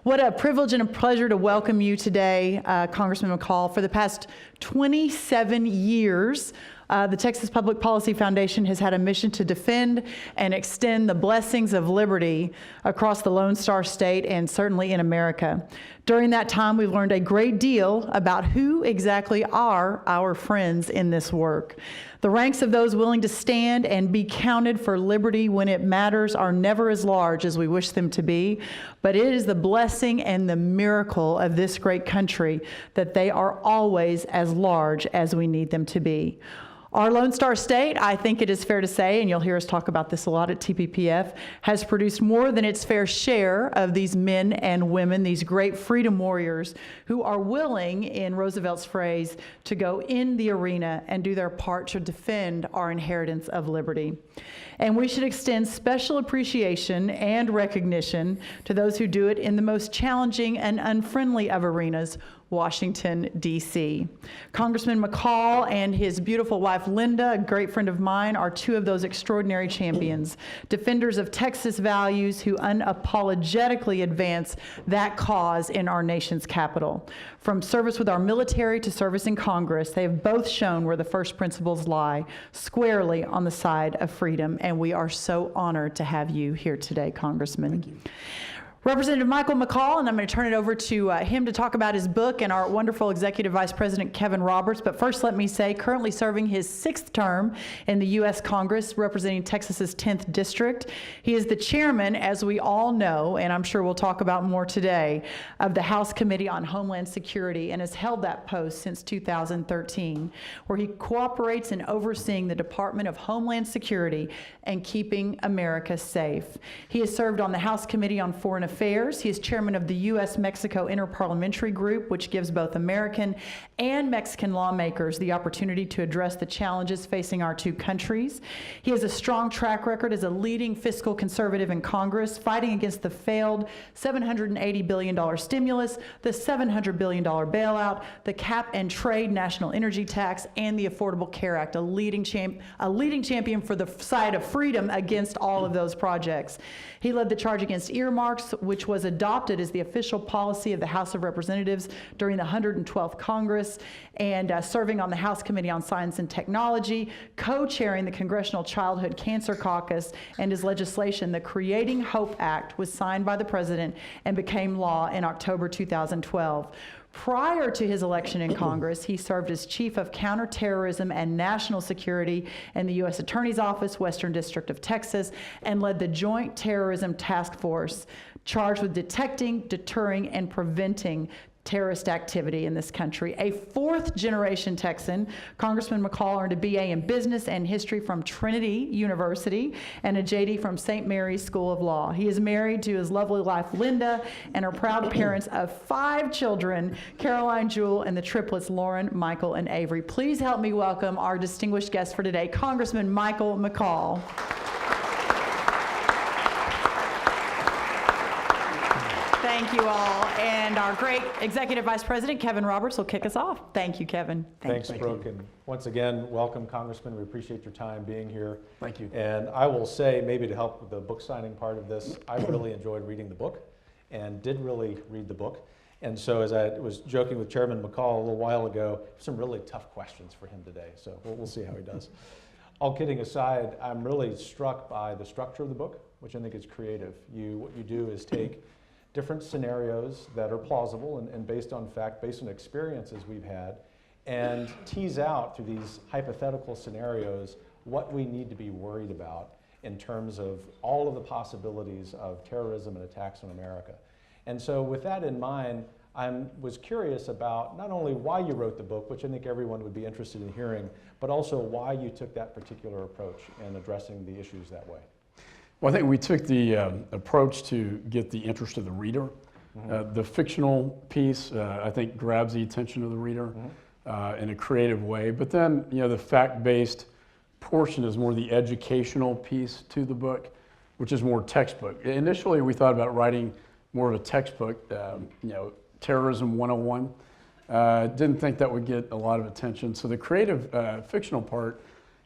What a privilege and a pleasure to welcome you today, Congressman McCaul. For the past 27 years, the Texas Public Policy Foundation has had a mission to defend and extend the blessings of liberty across the Lone Star State and certainly in America. During that time, we've learned a great deal about who exactly are our friends in this work. The ranks of those willing to stand and be counted for liberty when it matters are never as large as we wish them to be, but it is the blessing and the miracle of this great country that they are always as large as we need them to be. Our Lone Star State, I think it is fair to say, and you'll hear us talk about this a lot at TPPF, has produced more than its fair share of these men and women, these great freedom warriors who are willing, in Roosevelt's phrase, to go in the arena and do their part to defend our inheritance of liberty. And we should extend special appreciation and recognition to those who do it in the most challenging and unfriendly of arenas, Washington, D.C. Congressman McCaul and his beautiful wife, Linda, a great friend of mine, are two of those extraordinary champions, defenders of Texas values who unapologetically advance that cause in our nation's capital. From service with our military to service in Congress, they have both shown where the first principles lie, squarely on the side of freedom, and we are so honored to have you here today, Congressman. Thank you. Representative Michael McCaul, and I'm going to turn it over to him to talk about his book, and our wonderful Executive Vice President Kevin Roberts. But first, let me say, currently serving his 6th term in the U.S. Congress, representing Texas's 10th District. He is the chairman, as we all know, and I'm sure we'll talk about more today, of the House Committee on Homeland Security, and has held that post since 2013, where he cooperates in overseeing the Department of Homeland Security and keeping America safe. He has served on the House Committee on Foreign Affairs. He is chairman of the U.S.-Mexico Interparliamentary Group, which gives both American and Mexican lawmakers the opportunity to address the challenges facing our two countries. He has a strong track record as a leading fiscal conservative in Congress, fighting against the failed $780 billion stimulus, the $700 billion bailout, the cap and trade national energy tax, and the Affordable Care Act, a leading champion for the side of freedom against all of those projects. He led the charge against earmarks, which was adopted as the official policy of the House of Representatives during the 112th Congress, and serving on the House Committee on Science and Technology, co-chairing the Congressional Childhood Cancer Caucus, and his legislation, the Creating Hope Act, was signed by the President and became law in October 2012. Prior to his election in Congress, he served as Chief of Counterterrorism and National Security in the U.S. Attorney's Office, Western District of Texas, and led the Joint Terrorism Task Force charged with detecting, deterring, and preventing terrorist activity in this country. A 4th-generation Texan, Congressman McCaul earned a BA in Business and History from Trinity University and a JD from St. Mary's School of Law. He is married to his lovely wife, Linda, and are proud parents of 5 children, Caroline, Jewel, and the triplets, Lauren, Michael, and Avery. Please help me welcome our distinguished guest for today, Congressman Michael McCaul. Thank you all. And our great Executive Vice President, Kevin Roberts, will kick us off. Thank you, Kevin. Thanks, Brooke. And once again, welcome, Congressman. We appreciate your time being here. Thank you. And I will say, maybe to help with the book signing part of this, I really enjoyed reading the book and did really read the book. And so as I was joking with Chairman McCaul a little while ago, some really tough questions for him today. So we'll see how he does. All kidding aside, I'm really struck by the structure of the book, which I think is creative. What you do is take different scenarios that are plausible and based on fact, based on experiences we've had, and tease out through these hypothetical scenarios what we need to be worried about in terms of all of the possibilities of terrorism and attacks on America. And so with that in mind, I was curious about not only why you wrote the book, which I think everyone would be interested in hearing, but also why you took that particular approach in addressing the issues that way. Well, I think we took the approach to get the interest of the reader. The fictional piece, I think, grabs the attention of the reader in a creative way. But then, the fact-based portion is more the educational piece to the book, which is more textbook. Initially, we thought about writing more of a textbook, Terrorism 101. Didn't think that would get a lot of attention. So the creative fictional part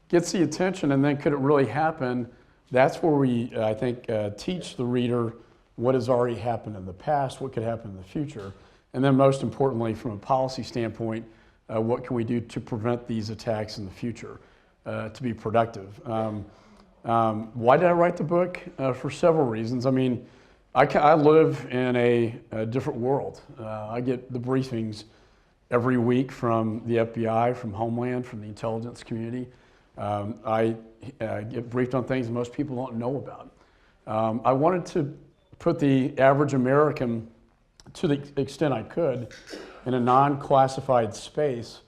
gets the attention, and then could it really happen? That's where we, I think, teach the reader what has already happened in the past, what could happen in the future, and then most importantly, from a policy standpoint, what can we do to prevent these attacks in the future, to be productive. Why did I write the book? For several reasons. I mean, I live in a different world. I get the briefings every week from the FBI, from Homeland, from the intelligence community. I get briefed on things most people don't know about. I wanted to put the average American, to the extent I could, in a non-classified space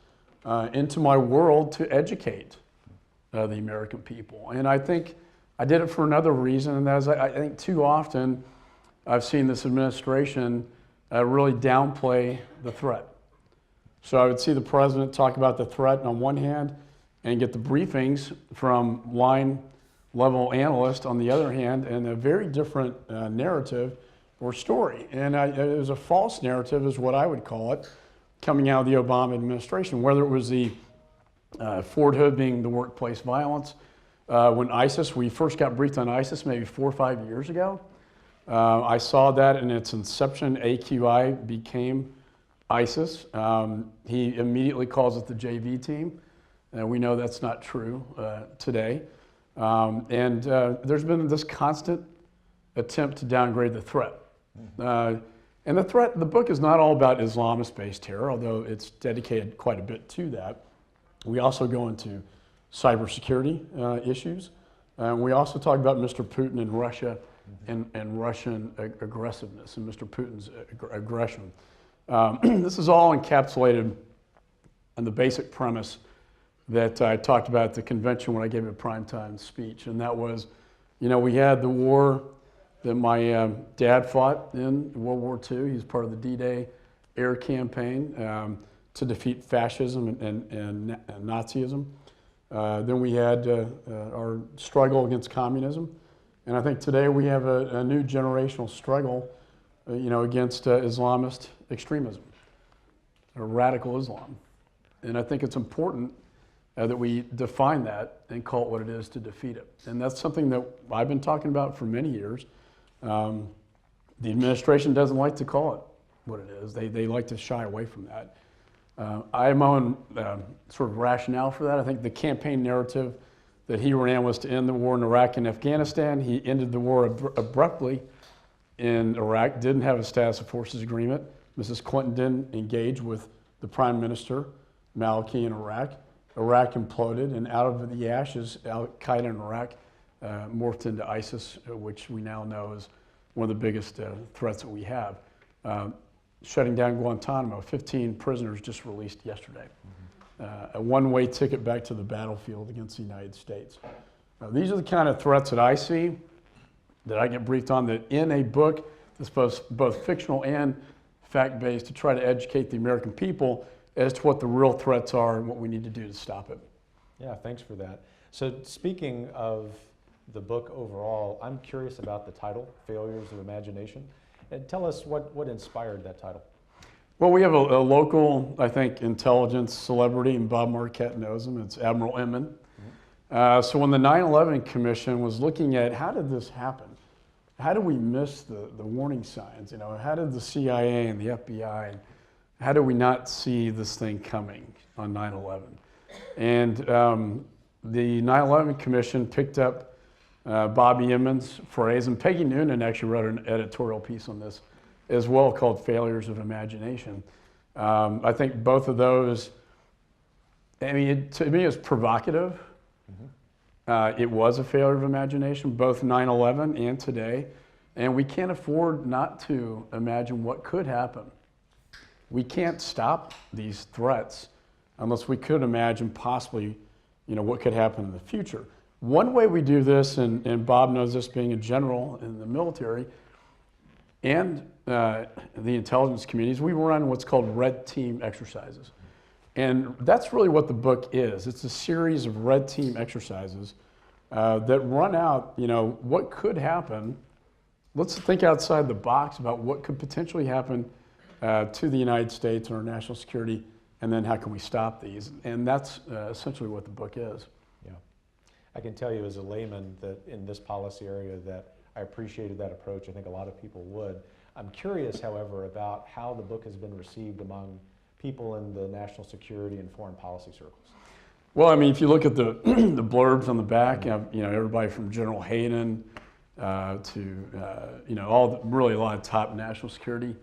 into my world to educate the American people. And I think I did it for another reason, and that is I think too often I've seen this administration really downplay the threat. So I would see the president talk about the threat on one hand and get the briefings from line level analysts on the other hand, and a very different narrative or story. And it was a false narrative is what I would call it, coming out of the Obama administration, whether it was the Fort Hood being the workplace violence. When ISIS, we first got briefed on ISIS maybe 4 or 5 years ago. I saw that in its inception. AQI became ISIS. He immediately calls it the JV team. We know that's not true today. There's been this constant attempt to downgrade the threat. And the book is not all about Islamist-based terror, although it's dedicated quite a bit to that. We also go into cybersecurity issues. We also talk about Mr. Putin and Russia and Russian aggressiveness and Mr. Putin's aggression. This is all encapsulated in the basic premise that I talked about at the convention when I gave a primetime speech, and that was, we had the war that my dad fought in World War II. He's part of the D-Day air campaign to defeat fascism and Nazism. Then we had our struggle against communism, and I think today we have a new generational struggle, against Islamist extremism, or radical Islam. And I think it's important that we define that and call it what it is to defeat it. And that's something that I've been talking about for many years. The administration doesn't like to call it what it is. They like to shy away from that. I have my own sort of rationale for that. I think the campaign narrative that he ran was to end the war in Iraq and Afghanistan. He ended the war abruptly in Iraq, didn't have a status of forces agreement. Mrs. Clinton didn't engage with the Prime Minister, Maliki, in Iraq. Iraq imploded, and out of the ashes, Al-Qaeda in Iraq morphed into ISIS, which we now know is one of the biggest threats that we have. Shutting down Guantanamo, 15 prisoners just released yesterday. A one-way ticket back to the battlefield against the United States. These are the kind of threats that I see, that I get briefed on, that in a book that's both fictional and fact-based, to try to educate the American people as to what the real threats are and what we need to do to stop it. Yeah, thanks for that. So speaking of the book overall, I'm curious about the title, Failures of Imagination. And tell us what inspired that title. Well, we have a local, I think, intelligence celebrity, and Bob Marquette knows him. It's Admiral Inman. So when the 9/11 Commission was looking at how did this happen? How did we miss the warning signs? How did the CIA and the FBI, how did we not see this thing coming on 9/11? And the 9/11 Commission picked up Bobby Inman's phrase, and Peggy Noonan actually wrote an editorial piece on this as well called Failures of Imagination. I think both of those, to me, it's provocative. It was a failure of imagination, both 9/11 and today, and we can't afford not to imagine what could happen. We can't stop these threats unless we could imagine possibly, what could happen in the future. One way we do this, and Bob knows this being a general in the military and the intelligence communities, we run what's called red team exercises. And that's really what the book is. It's a series of red team exercises that run out, what could happen. Let's think outside the box about what could potentially happen to the United States and our national security, and then how can we stop these? And that's essentially what the book is. Yeah. I can tell you as a layman that in this policy area that I appreciated that approach. I think a lot of people would. I'm curious, however, about how the book has been received among people in the national security and foreign policy circles. Well, I mean, if you look at the the blurbs on the back, everybody from General Hayden to really a lot of top national security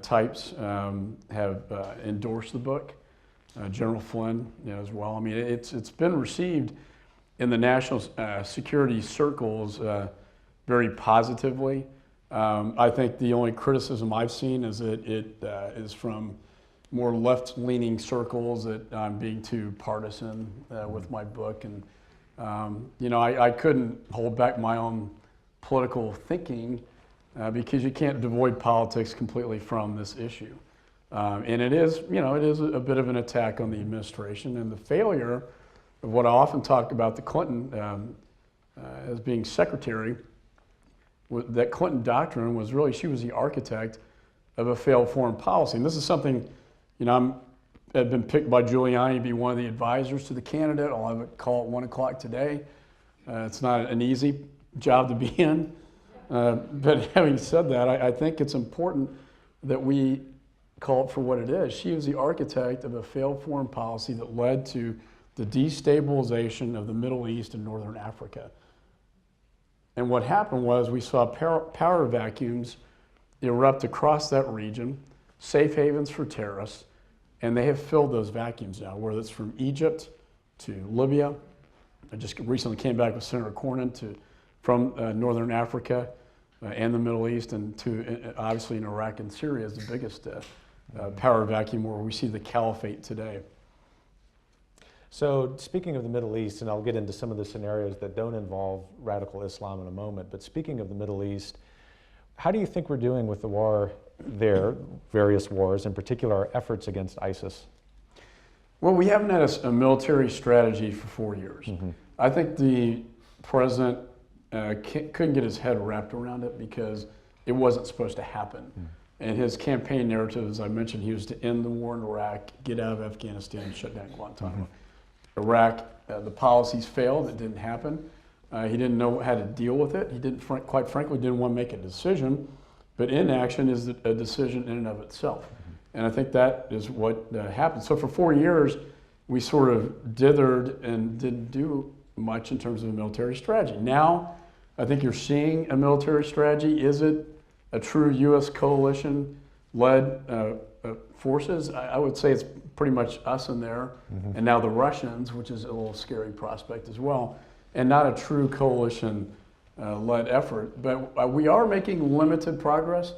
types have endorsed the book. General Flynn, as well. I mean, it's been received in the national security circles very positively. I think the only criticism I've seen is that it is from more left-leaning circles, that I'm being too partisan with my book, and I couldn't hold back my own political thinking because you can't avoid politics completely from this issue. And it is a bit of an attack on the administration and the failure of what I often talk about the Clinton as being secretary. That Clinton doctrine was really, she was the architect of a failed foreign policy. And this is something, I've been picked by Giuliani to be one of the advisors to the candidate. I'll have a call at 1 o'clock today. It's not an easy job to be in. But having said that, I think it's important that we call it for what it is. She was the architect of a failed foreign policy that led to the destabilization of the Middle East and Northern Africa. And what happened was we saw power vacuums erupt across that region, safe havens for terrorists, and they have filled those vacuums now, whether it's from Egypt to Libya. I just recently came back with Senator Cornyn from Northern Africa and the Middle East, and to obviously in Iraq and Syria is the biggest power vacuum where we see the caliphate today. So speaking of the Middle East, and I'll get into some of the scenarios that don't involve radical Islam in a moment, but speaking of the Middle East, how do you think we're doing with the war there, various wars, in particular our efforts against ISIS? Well, we haven't had a military strategy for 4 years. I think the president couldn't get his head wrapped around it because it wasn't supposed to happen. And his campaign narrative, as I mentioned, he was to end the war in Iraq, get out of Afghanistan, and shut down Guantanamo. Iraq, the policies failed, it didn't happen. He didn't know how to deal with it. He didn't, quite frankly, didn't want to make a decision, but inaction is a decision in and of itself. And I think that is what happened. So for 4 years, we sort of dithered and didn't do much in terms of a military strategy. Now, I think you're seeing a military strategy. Is it a true U.S. coalition-led forces? I would say it's pretty much us in there, and now the Russians, which is a little scary prospect as well, and not a true coalition-led effort. But we are making limited progress,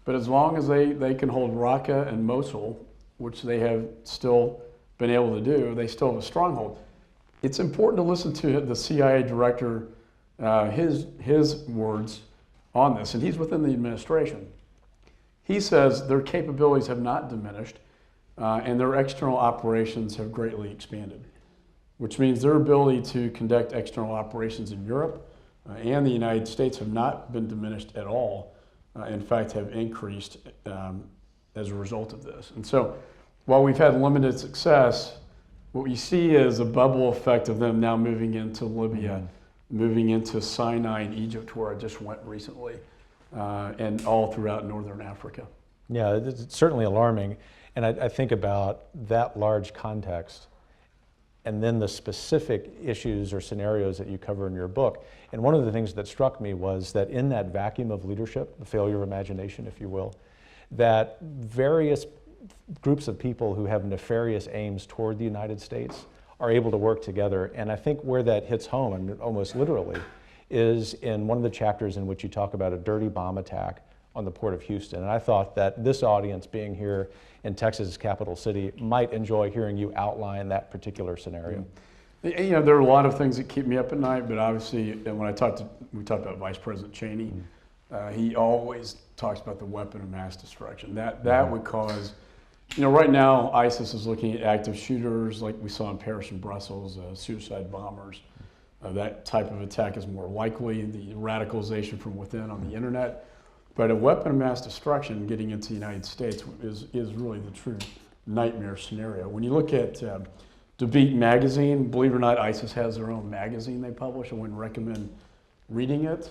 but as long as they can hold Raqqa and Mosul, which they have still been able to do, they still have a stronghold. It's important to listen to the CIA director, his words on this, and he's within the administration. He says their capabilities have not diminished, and their external operations have greatly expanded, which means their ability to conduct external operations in Europe and the United States have not been diminished at all. In fact, have increased as a result of this. And so while we've had limited success, what we see is a bubble effect of them now moving into Libya, moving into Sinai and Egypt, where I just went recently, and all throughout Northern Africa. Yeah, it's certainly alarming. And I think about that large context and then the specific issues or scenarios that you cover in your book. And one of the things that struck me was that in that vacuum of leadership, the failure of imagination, if you will, that various groups of people who have nefarious aims toward the United States are able to work together. And I think where that hits home, and almost literally, is in one of the chapters in which you talk about a dirty bomb attack on the Port of Houston. And I thought that this audience, being here in Texas' capital city, might enjoy hearing you outline that particular scenario. There are a lot of things that keep me up at night, but obviously, when we talked about Vice President Cheney, he always talks about the weapon of mass destruction. That would cause, right now ISIS is looking at active shooters like we saw in Paris and Brussels, suicide bombers. That type of attack is more likely, the radicalization from within on the internet. But a weapon of mass destruction getting into the United States is really the true nightmare scenario. When you look at The Beat magazine, believe it or not, ISIS has their own magazine they publish. I wouldn't recommend reading it,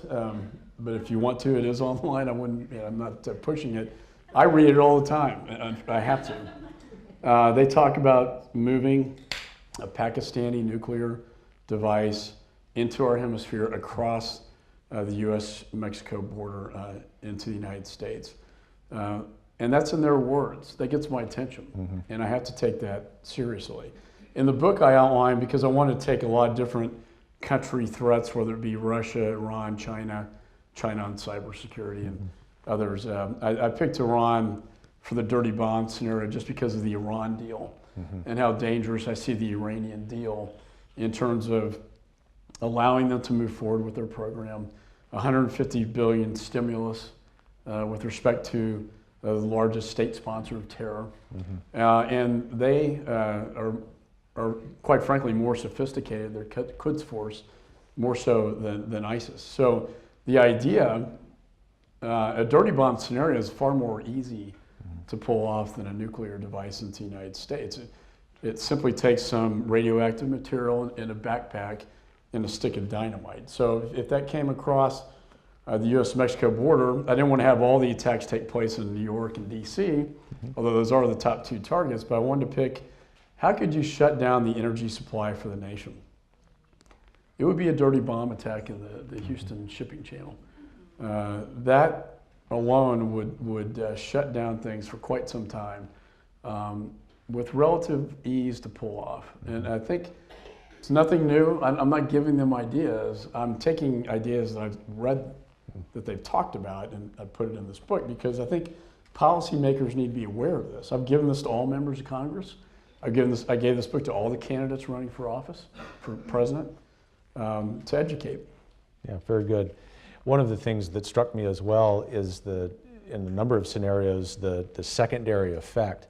but if you want to, it is online. I wouldn't. I'm not pushing it. I read it all the time. And I have to. They talk about moving a Pakistani nuclear device into our hemisphere across the U.S.-Mexico border into the United States. And that's in their words. That gets my attention. And I have to take that seriously. In the book I outline, because I want to take a lot of different country threats, whether it be Russia, Iran, China on cybersecurity and others. I picked Iran for the dirty bomb scenario just because of the Iran deal and how dangerous I see the Iranian deal in terms of allowing them to move forward with their program. 150 billion stimulus with respect to the largest state sponsor of terror. And they are quite frankly more sophisticated. Their Quds force more so than ISIS. So the idea, a dirty bomb scenario is far more easy to pull off than a nuclear device into the United States. It simply takes some radioactive material in a backpack and a stick of dynamite. So if that came across the U.S.-Mexico border, I didn't want to have all the attacks take place in New York and D.C., although those are the top two targets, but I wanted to pick, how could you shut down the energy supply for the nation? It would be a dirty bomb attack in the Houston shipping channel. That alone would shut down things for quite some time with relative ease to pull off. And I think it's nothing new. I'm not giving them ideas. I'm taking ideas that I've read that they've talked about, and I put it in this book because I think policymakers need to be aware of this. I've given this to all members of Congress. I gave this book to all the candidates running for office, for president, to educate. Yeah, very good. One of the things that struck me as well is in a number of scenarios, the secondary effect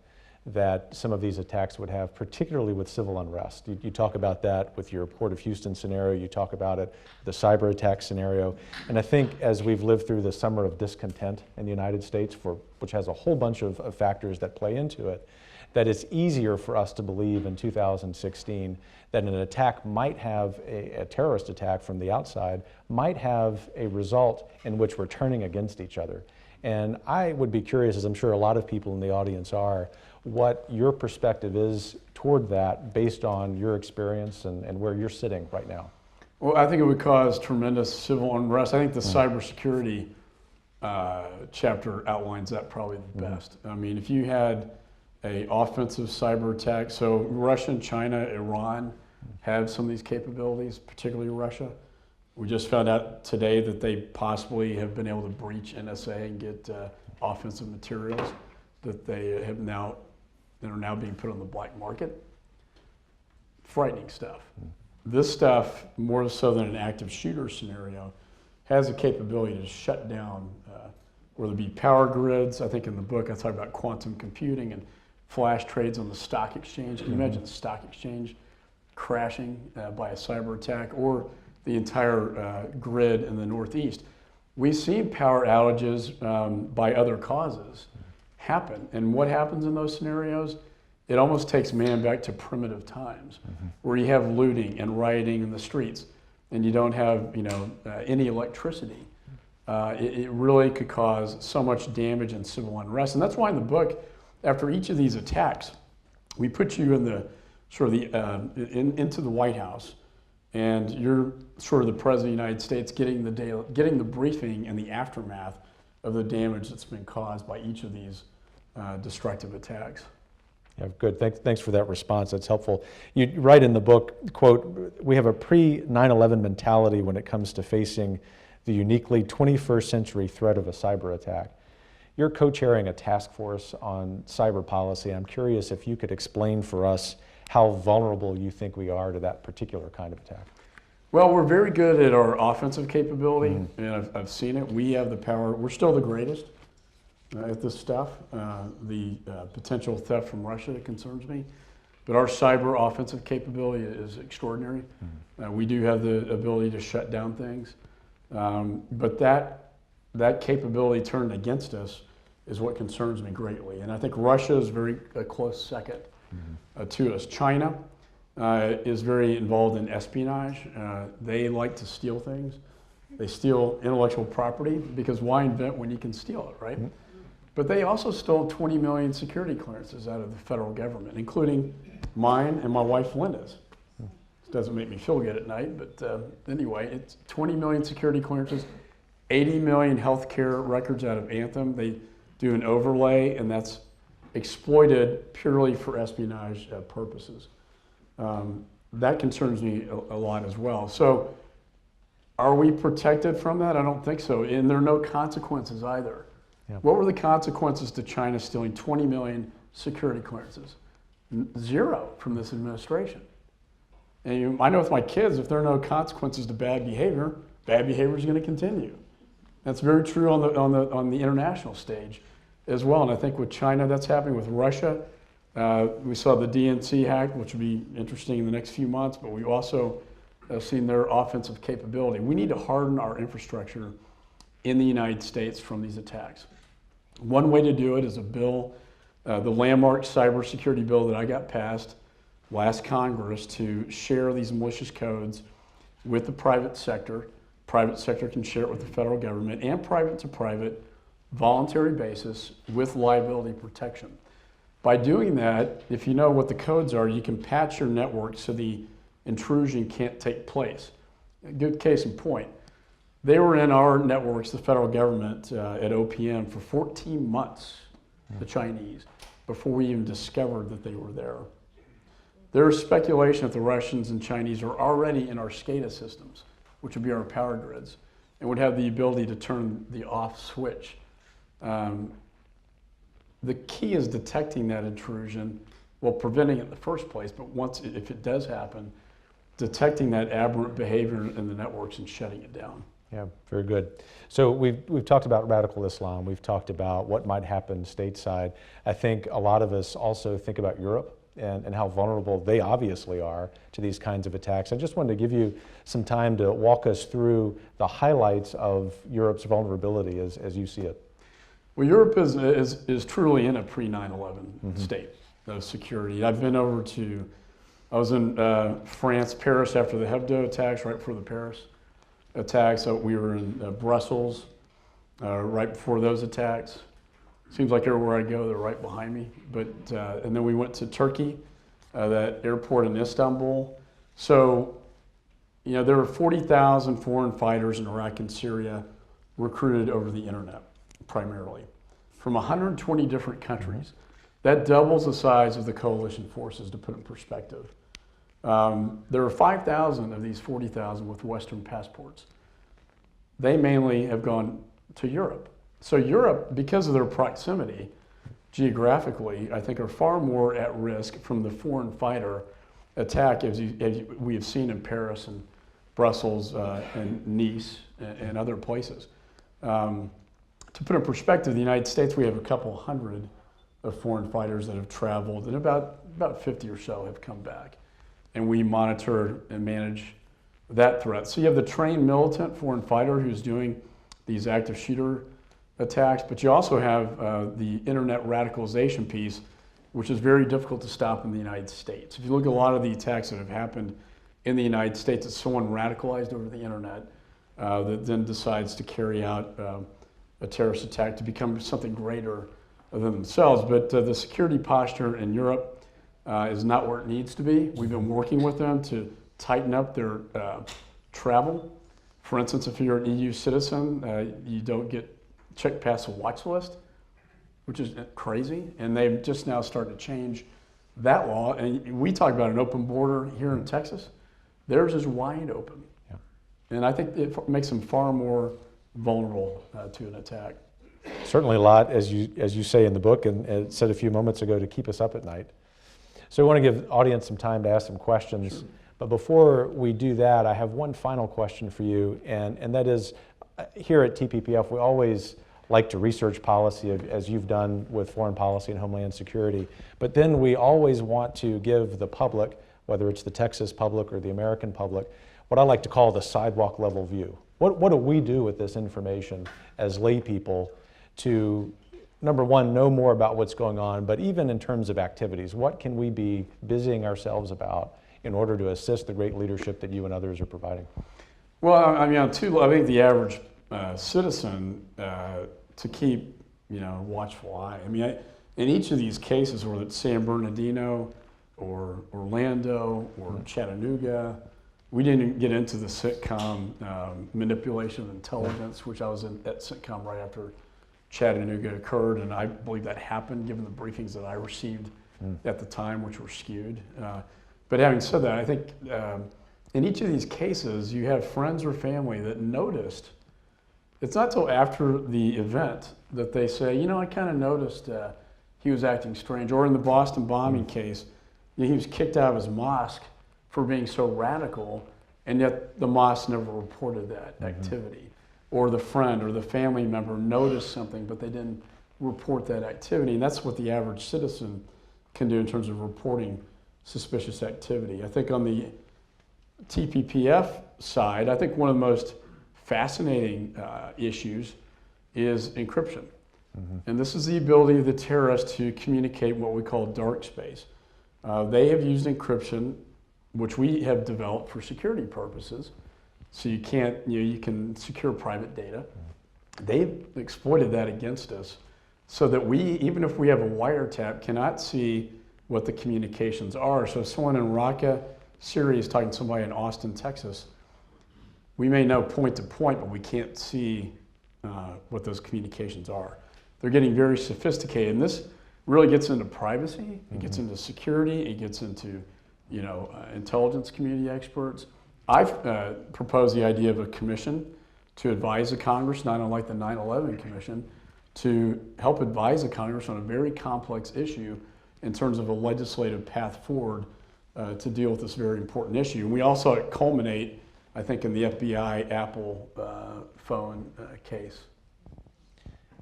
that some of these attacks would have, particularly with civil unrest. You talk about that with your Port of Houston scenario, you talk about it, the cyber attack scenario, and I think as we've lived through the summer of discontent in the United States, which has a whole bunch of factors that play into it, that it's easier for us to believe in 2016 that an attack might have, a terrorist attack from the outside, might have a result in which we're turning against each other. And I would be curious, as I'm sure a lot of people in the audience are, what your perspective is toward that based on your experience and where you're sitting right now. Well, I think it would cause tremendous civil unrest. I think the cybersecurity chapter outlines that probably the best. I mean, if you had an offensive cyber attack, so Russia and China, Iran have some of these capabilities, particularly Russia. We just found out today that they possibly have been able to breach NSA and get offensive materials that they have now, that are now being put on the black market. Frightening stuff. This stuff, more so than an active shooter scenario, has the capability to shut down, whether it be power grids. I think in the book I talk about quantum computing and flash trades on the stock exchange. Can you imagine the stock exchange crashing by a cyber attack, or the entire grid in the Northeast? We've seen power outages by other causes happen. And what happens in those scenarios? It almost takes man back to primitive times, where you have looting and rioting in the streets, and you don't have any electricity. It really could cause so much damage and civil unrest. And that's why in the book, after each of these attacks, we put you in the sort of into the White House, and you're sort of the President of the United States getting the briefing and the aftermath of the damage that's been caused by each of these destructive attacks. Yeah, good. Thanks for that response. That's helpful. You write in the book, quote, "We have a pre-9/11 mentality when it comes to facing the uniquely 21st century threat of a cyber attack." You're co-chairing a task force on cyber policy. I'm curious if you could explain for us how vulnerable you think we are to that particular kind of attack. Well, we're very good at our offensive capability, and I've seen it. We have the power. We're still the greatest at this stuff. The potential theft from Russia concerns me, but our cyber offensive capability is extraordinary. We do have the ability to shut down things, but that capability turned against us is what concerns me greatly. And I think Russia is a close second to us. China is very involved in espionage. They like to steal things They steal intellectual property because why invent when you can steal it, right? But they also stole 20 million security clearances out of the federal government, including mine and my wife Linda's. It doesn't make me feel good at night, but anyway, it's 20 million security clearances, 80 million healthcare records out of Anthem. They do an overlay, and that's exploited purely for espionage purposes. That concerns me a lot as well. So are we protected from that? I don't think so. And there are no consequences either. Yeah. What were the consequences to China stealing 20 million security clearances? Zero from this administration. And I know with my kids, if there are no consequences to bad behavior is going to continue. That's very true on the international stage as well. And I think with China, that's happening with Russia. We saw the DNC hack, which will be interesting in the next few months, but we also have seen their offensive capability. We need to harden our infrastructure in the United States from these attacks. One way to do it is a bill, the landmark cybersecurity bill that I got passed last Congress, to share these malicious codes with the private sector. Private sector can share it with the federal government, and private to private, voluntary basis with liability protection. By doing that, if you know what the codes are, you can patch your network so the intrusion can't take place. A good case in point. They were in our networks, the federal government, at OPM for 14 months, the Chinese, before we even discovered that they were there. There is speculation that the Russians and Chinese are already in our SCADA systems, which would be our power grids, and would have the ability to turn the off switch. The key is detecting that intrusion, well, preventing it in the first place, but if it does happen, detecting that aberrant behavior in the networks and shutting it down. Yeah, very good. So we've talked about radical Islam. We've talked about what might happen stateside. I think a lot of us also think about Europe and how vulnerable they obviously are to these kinds of attacks. I just wanted to give you some time to walk us through the highlights of Europe's vulnerability as you see it. Well, Europe is truly in a pre-9/11 state of security. I was in France, Paris after the Hebdo attacks, right before the Paris attacks. So we were in Brussels right before those attacks. Seems like everywhere I go, they're right behind me. But and then we went to Turkey, that airport in Istanbul. So, you know, there were 40,000 foreign fighters in Iraq and Syria recruited over the internet, primarily, from 120 different countries. That doubles the size of the coalition forces, to put it in perspective. There were 5,000 of these 40,000 with Western passports. They mainly have gone to Europe. So Europe, because of their proximity, geographically, I think are far more at risk from the foreign fighter attack, as we have seen in Paris and Brussels and Nice and other places. To put in perspective, the United States, we have a couple hundred of foreign fighters that have traveled, and about 50 or so have come back. And we monitor and manage that threat. So you have the trained militant foreign fighter who's doing these active shooter attacks, but you also have the internet radicalization piece, which is very difficult to stop in the United States. If you look at a lot of the attacks that have happened in the United States, it's someone radicalized over the internet that then decides to carry out a terrorist attack to become something greater than themselves. But the security posture in Europe is not where it needs to be. We've been working with them to tighten up their travel. For instance, if you're an EU citizen, you don't get checked past a watch list, which is crazy. And they've just now started to change that law. And we talk about an open border here in Texas. Theirs is wide open. Yeah. And I think it makes them far more vulnerable to an attack. Certainly a lot, as you say in the book, and it said a few moments ago, to keep us up at night. So we want to give the audience some time to ask some questions. Sure. But before we do that, I have one final question for you, and that is, here at TPPF, we always like to research policy, as you've done with foreign policy and homeland security, but then we always want to give the public, whether it's the Texas public or the American public, what I like to call the sidewalk level view. What do we do with this information as lay people to, number one, know more about what's going on, but even in terms of activities, what can we be busying ourselves about in order to assist the great leadership that you and others are providing? Well, I mean, I think the average citizen to keep, watchful eye. I mean, in each of these cases, whether it's San Bernardino or Orlando or Chattanooga, we didn't get into the sitcom manipulation of intelligence, which I was at sitcom right after Chattanooga occurred, and I believe that happened given the briefings that I received at the time, which were skewed. But having said that, I think in each of these cases, you have friends or family that noticed. It's not till after the event that they say, I kind of noticed he was acting strange. Or in the Boston bombing case, he was kicked out of his mosque for being so radical, and yet the mosque never reported that activity. Or the friend or the family member noticed something, but they didn't report that activity. And that's what the average citizen can do in terms of reporting suspicious activity. I think on the TPPF side, I think one of the most fascinating issues is encryption. And this is the ability of the terrorists to communicate what we call dark space. They have used encryption, which we have developed for security purposes. So you can't, you can secure private data. They've exploited that against us so that we, even if we have a wiretap, cannot see what the communications are. So if someone in Raqqa, Syria is talking to somebody in Austin, Texas, we may know point to point, but we can't see what those communications are. They're getting very sophisticated, and this really gets into privacy, it gets into security, it gets into intelligence community experts. I've proposed the idea of a commission to advise the Congress, not unlike the 9/11 Commission, to help advise the Congress on a very complex issue in terms of a legislative path forward to deal with this very important issue. And we also saw it culminate, I think, in the FBI Apple phone case.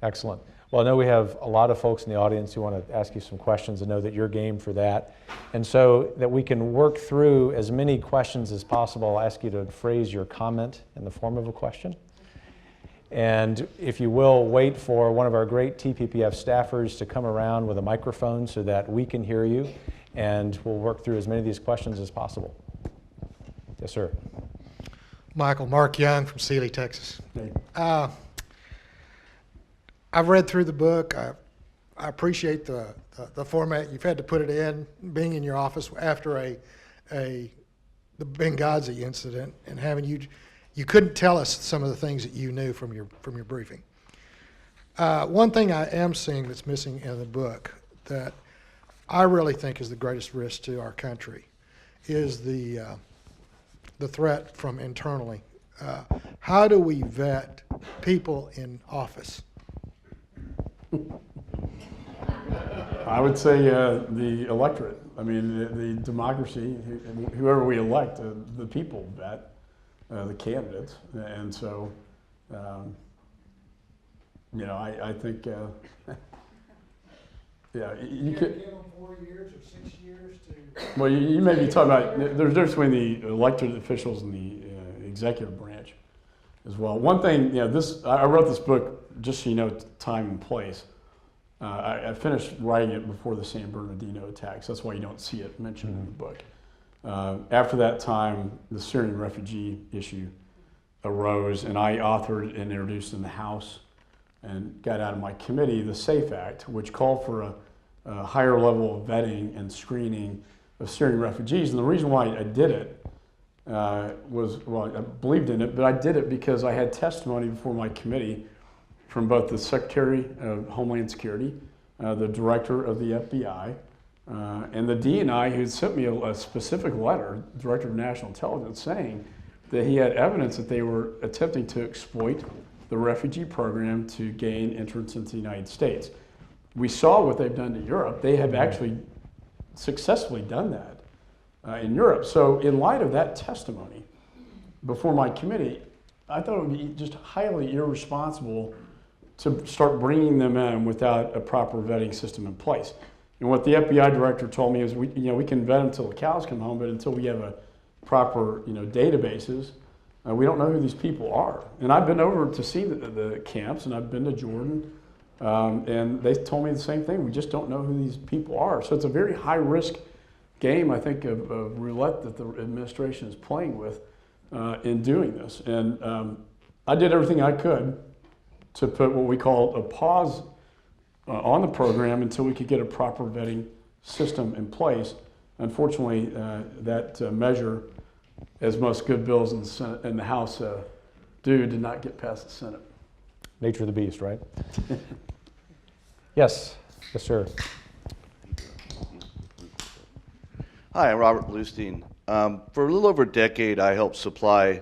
Excellent. Well, I know we have a lot of folks in the audience who want to ask you some questions and know that you're game for that. And so that we can work through as many questions as possible, I'll ask you to phrase your comment in the form of a question. And if you will, wait for one of our great TPPF staffers to come around with a microphone so that we can hear you, and we'll work through as many of these questions as possible. Yes, sir. Mark Young from Sealy, Texas. Okay. I've read through the book. I appreciate the format you've had to put it in, being in your office after the Benghazi incident, and having you couldn't tell us some of the things that you knew from your briefing. One thing I am seeing that's missing in the book that I really think is the greatest risk to our country is the threat from internally. How do we vet people in office? I would say the electorate. I mean, the democracy, whoever we elect, the people vet the candidates. And so, I think, you could give them 4 years or 6 years to. Well, you may be talking about, there's a difference between the elected officials and the executive branch as well. One thing, I wrote this book just so you know time and place. I finished writing it before the San Bernardino attacks. That's why you don't see it mentioned in the book. After that time, the Syrian refugee issue arose, and I authored and introduced in the House and got out of my committee the SAFE Act, which called for a higher level of vetting and screening of Syrian refugees. And the reason why I did it was, well, I believed in it, but I did it because I had testimony before my committee from both the Secretary of Homeland Security, the Director of the FBI, and the DNI, who sent me a specific letter, Director of National Intelligence, saying that he had evidence that they were attempting to exploit the refugee program to gain entrance into the United States. We saw what they've done to Europe. They have actually successfully done that in Europe. So in light of that testimony before my committee, I thought it would be just highly irresponsible to start bringing them in without a proper vetting system in place. And what the FBI director told me is, we can vet them until the cows come home, but until we have a proper, databases, we don't know who these people are. And I've been over to see the camps, and I've been to Jordan, and they told me the same thing. We just don't know who these people are. So it's a very high risk game, I think, of roulette that the administration is playing with. in doing this. And I did everything I could to put what we call a pause on the program until we could get a proper vetting system in place. Unfortunately, that measure, as most good bills in the Senate, in the House did not get past the Senate. Nature of the beast, right? Yes, yes, sir. Hi, I'm Robert Bluestein. For a little over a decade, I helped supply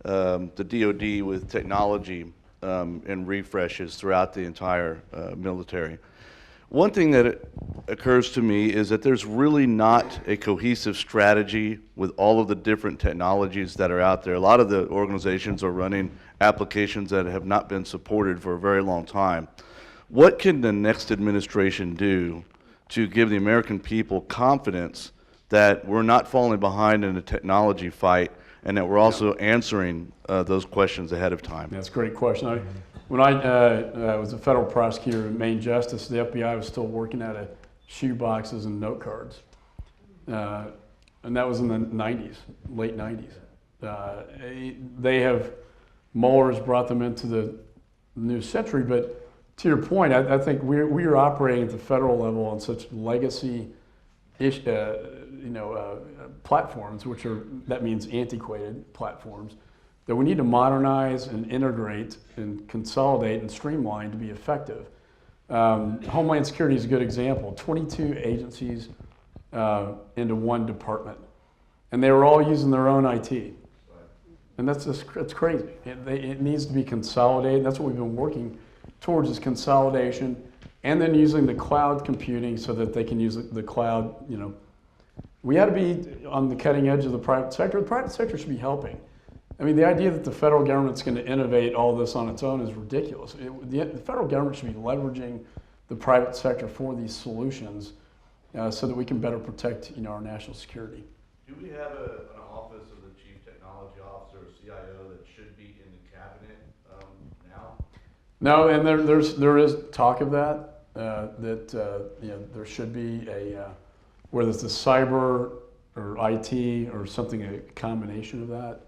the DoD with technology and refreshes throughout the entire military. One thing that occurs to me is that there's really not a cohesive strategy with all of the different technologies that are out there. A lot of the organizations are running applications that have not been supported for a very long time. What can the next administration do to give the American people confidence that we're not falling behind in the technology fight and that we're also answering those questions ahead of time? That's a great question. When I was a federal prosecutor in Maine Justice, the FBI was still working out of shoe boxes and note cards. And that was in the 90s, late 90s. Mueller's brought them into the new century, but to your point, I think we are operating at the federal level on such legacy platforms, that means antiquated platforms, that we need to modernize and integrate and consolidate and streamline to be effective. Homeland Security is a good example. 22 agencies into one department, and they were all using their own IT. And that's crazy. It needs to be consolidated. That's what we've been working towards, is consolidation, and then using the cloud computing so that they can use the cloud. We ought to be on the cutting edge of the private sector. The private sector should be helping. I mean, the idea that the federal government's going to innovate all this on its own is ridiculous. The federal government should be leveraging the private sector for these solutions so that we can better protect our national security. Do we have an office of the Chief Technology Officer or CIO that should be in the cabinet now? No, and there is talk of that, there should be whether it's a cyber or IT or something, a combination of that.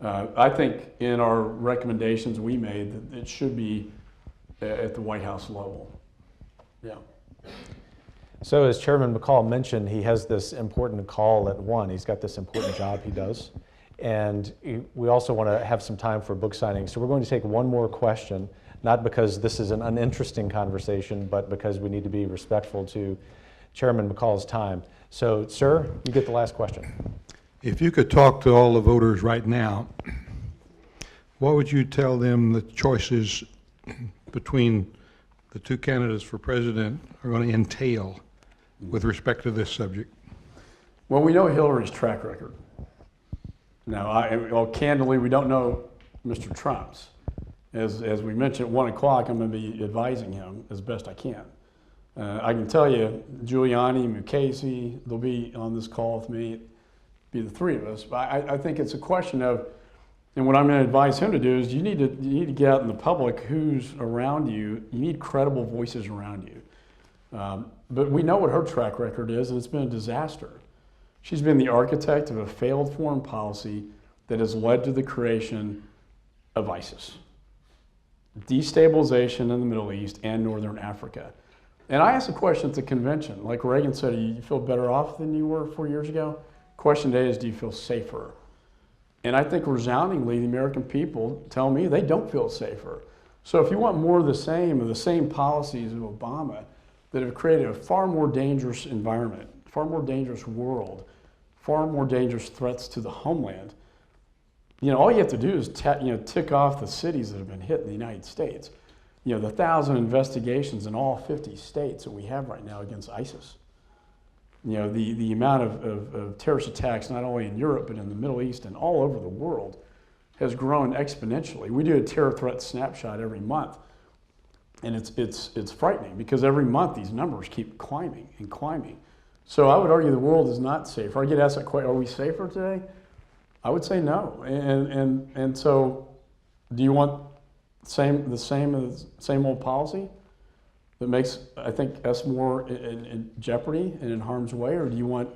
I think in our recommendations we made that it should be at the White House level. Yeah. So as Chairman McCall mentioned, he has this important call at 1. He's got this important job he does. And we also want to have some time for book signing. So we're going to take one more question, not because this is an uninteresting conversation, but because we need to be respectful to Chairman McCall's time. So, sir, you get the last question. If you could talk to all the voters right now, what would you tell them the choices between the two candidates for president are going to entail with respect to this subject? Well, we know Hillary's track record. Now, candidly, we don't know Mr. Trump's. As we mentioned, at 1 o'clock, I'm going to be advising him as best I can. I can tell you, Giuliani, Mukasey, they'll be on this call with me, be the three of us. But I think it's a question of, and what I'm going to advise him to do is you need to get out in the public who's around you. You need credible voices around you. But we know what her track record is, and it's been a disaster. She's been the architect of a failed foreign policy that has led to the creation of ISIS, destabilization in the Middle East and Northern Africa. And I asked a question at the convention, like Reagan said, you feel better off than you were 4 years ago? Question today is, do you feel safer? And I think resoundingly, the American people tell me they don't feel safer. So if you want more of the same policies of Obama that have created a far more dangerous environment, far more dangerous world, far more dangerous threats to the homeland, all you have to do is tick off the cities that have been hit in the United States. The 1,000 investigations in all 50 states that we have right now against ISIS. The amount of terrorist attacks, not only in Europe, but in the Middle East and all over the world, has grown exponentially. We do a terror threat snapshot every month, and it's frightening because every month these numbers keep climbing and climbing. So I would argue the world is not safer. I get asked that question, are we safer today? I would say no. And so do you want the same old policy that makes, I think, us more in jeopardy and in harm's way, or do you want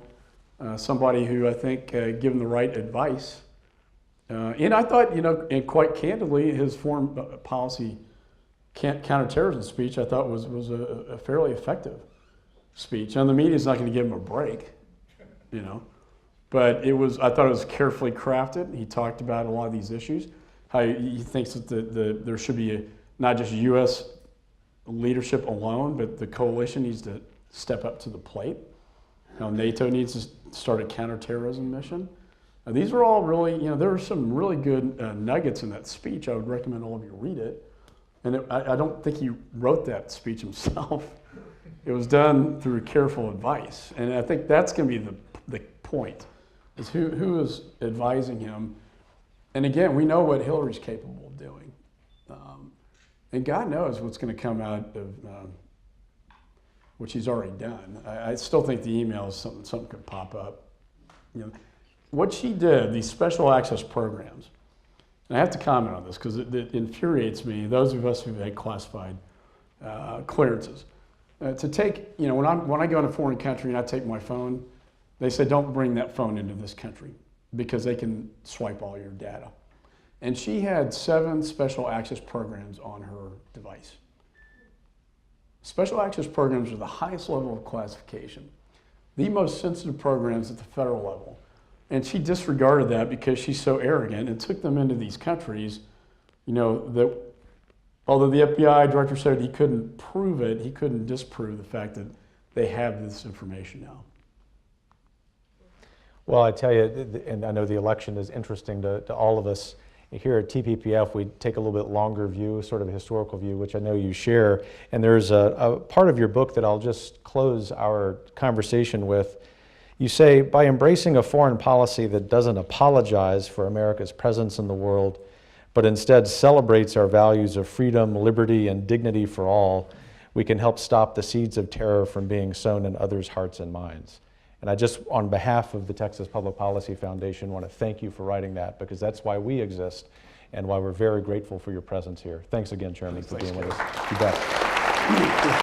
somebody who I think, given the right advice And I thought, and quite candidly, his foreign policy counterterrorism speech I thought was a fairly effective speech. And the media's not going to give him a break, but I thought it was carefully crafted. He talked about a lot of these issues, how he thinks that there should be not just U.S. leadership alone, but the coalition needs to step up to the plate. How NATO needs to start a counterterrorism mission. Now, these are all really, there are some really good nuggets in that speech. I would recommend all of you read it. And I don't think he wrote that speech himself. It was done through careful advice. And I think that's going to be the point, is who is advising him. And again, we know what Hillary's capable of doing. And God knows what's going to come out of, which he's already done. I still think the emails, something could pop up. What she did, these special access programs, and I have to comment on this because it infuriates me, those of us who've had classified clearances. To take, when I go in a foreign country and I take my phone, they say don't bring that phone into this country because they can swipe all your data. And she had 7 special access programs on her device. Special access programs are the highest level of classification, the most sensitive programs at the federal level. And she disregarded that because she's so arrogant and took them into these countries, that although the FBI director said he couldn't prove it, he couldn't disprove the fact that they have this information now. Well, I tell you, and I know the election is interesting to all of us. Here at TPPF, we take a little bit longer view, sort of a historical view, which I know you share. And there's a part of your book that I'll just close our conversation with. You say, by embracing a foreign policy that doesn't apologize for America's presence in the world, but instead celebrates our values of freedom, liberty, and dignity for all, we can help stop the seeds of terror from being sown in others' hearts and minds. And I just, on behalf of the Texas Public Policy Foundation, want to thank you for writing that, because that's why we exist and why we're very grateful for your presence here. Thanks again, Chairman, for being with us. You bet.